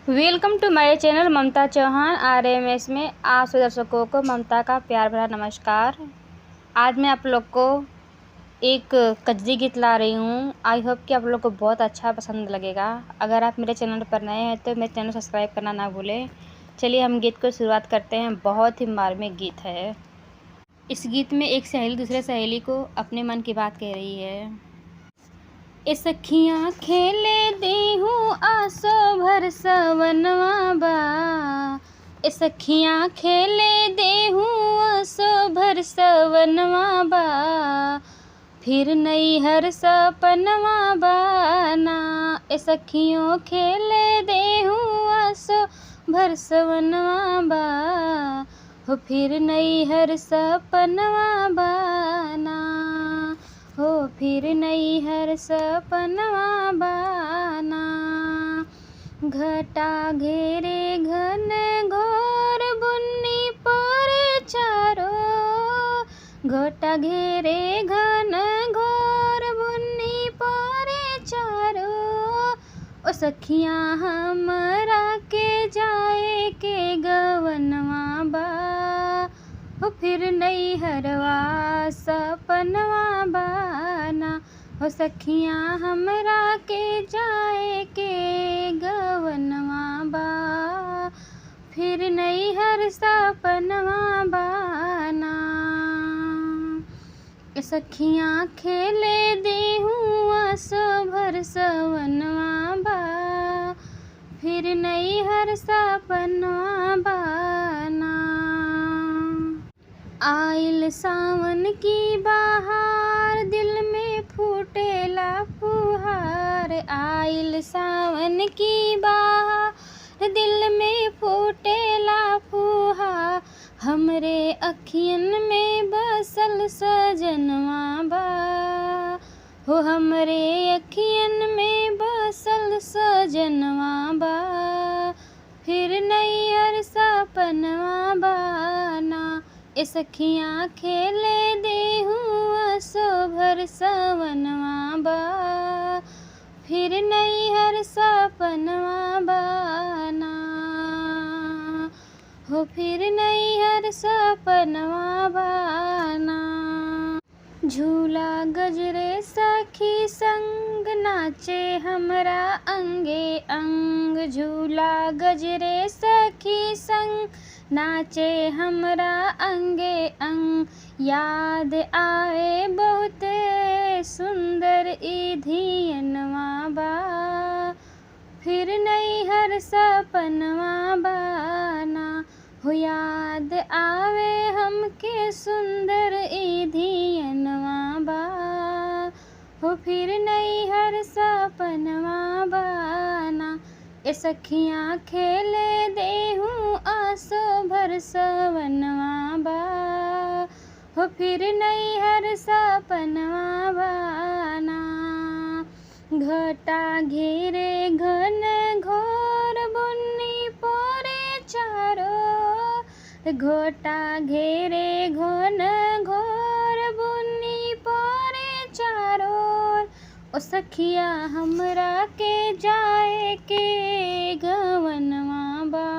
Welcome two माय channel ममता Chauhan RMS में आप सभी दर्शकों को ममता का प्यार भरा नमस्कार। आज मैं आप लोग को एक कजरी गीत ला रही हूँ। आई होप कि आप लोग को बहुत अच्छा पसंद लगेगा। अगर आप मेरे चैनल पर नए हैं तो मेरे चैनल सब्सक्राइब करना ना भूलें। चलिए हम गीत को शुरुआत करते हैं। बहुत ही मार्मिक गीत है। इस गीत में एक सहेली दूसरे सहेली को अपने मन की बात कह रही है। ए सखियाँ खेले देहूँ आसो भर सवनवा बा। ए सखियाँ खेले देहूँ आसो भर सवनवा बा। फिर नैहर सपनवा बाना। ए सखियों खेले देहूँ आसो भर सवनवा बा। हो फिर नैहर सपनवा बाना। हो फिर नैहर सपनवा बाना। घटा घेरे घन घोर बुन्नी परे चारो। घटा घेरे घन घोर बुन्नी परे चारो। ओ सखियाँ हमरा के जाए के गवनवा बा। हो फिर नैहरवा सपनवा बाना। हो सखियाँ हमरा के जाए के गवनवा बा। फिर नैहर सपनवा बाना। सखियाँ खेले देहूँ आसो भर सवनवा बा। फिर नैहर सपनवा बाना। आइल सावन की बहार दिल में फूटेला फुहार। आइल सावन की बहार दिल में फूटेला फुहार। हमरे अखियन में बसल सजनवा बा। हो हमरे अखियन में बसल सजनवा बा। फिर नैहर सपनवा बाना। ए सखियाँ खेले देहूँ आसो भर सवनवा बा। फिर नैहर सपनवा बाना। हो फिर नैहर सपनवा बाना। झूला गजरे सखी संग नाचे हमरा अंगे अंग। झूला गजरे सखी संग नाचे हमरा अंगे अंग। याद आवे बहुते सुंदर ई धियनवा बा। फिर नैहर सपनवा बाना। हो याद आवे हमके सुंदर ई धियनवा बा। हो फिर नैहर सपनवा बाना। ए सखियाँ खेले देहूँ आसो भर सवनवा बा। हो फिर नैहर सपनवा बाना। घटा घेरे घन घोर बुन्नी परे चारो। घटा घेरे घन घोर बुन्नी परे चारो। ओ सखिया हमरा के जाए के गवनवा बा।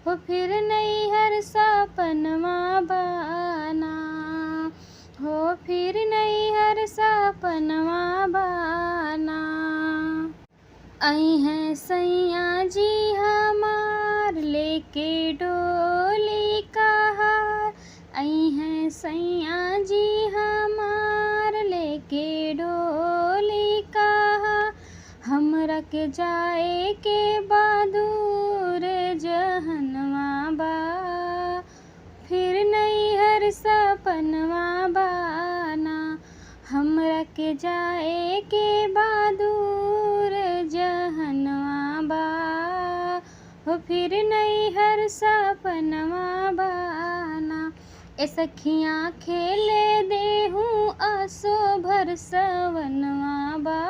हो फिर नैहर सपनवा बाना। हो फिर नैहर सपनवा बाना। आई हैं सैया जी हमार लेके डोली का हार। आई हैं सैया जी हमार लेके डोली का हार। हमरा के जाए के बहादुर जहनवा बा। फिर नैहर सपनवा बाना। हमरा के जाए के बहादुर जहनवा बा। हो फिर नैहर सपनवा बाना। ए सखियाँ खेले देहूँ आसो भर सवनवा बा।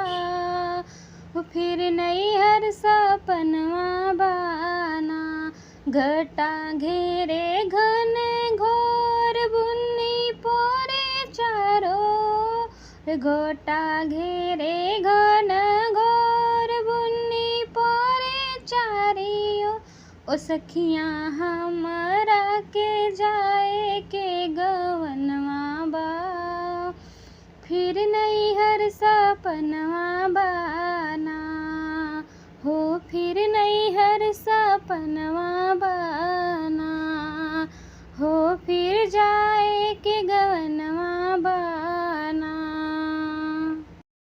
हो फिर नैहर सपनवा बाना। घटा घेरे घन घोर बुन्नी परे चारो। घटा घेरे घन घोर बुन्नी परे चारो। ओ सखियाँ हमरा के जाए के गवनवा बा, फिर नैहर सपनवा बाना हो, फिर नैहर सपनवा बाना हो, फिर जा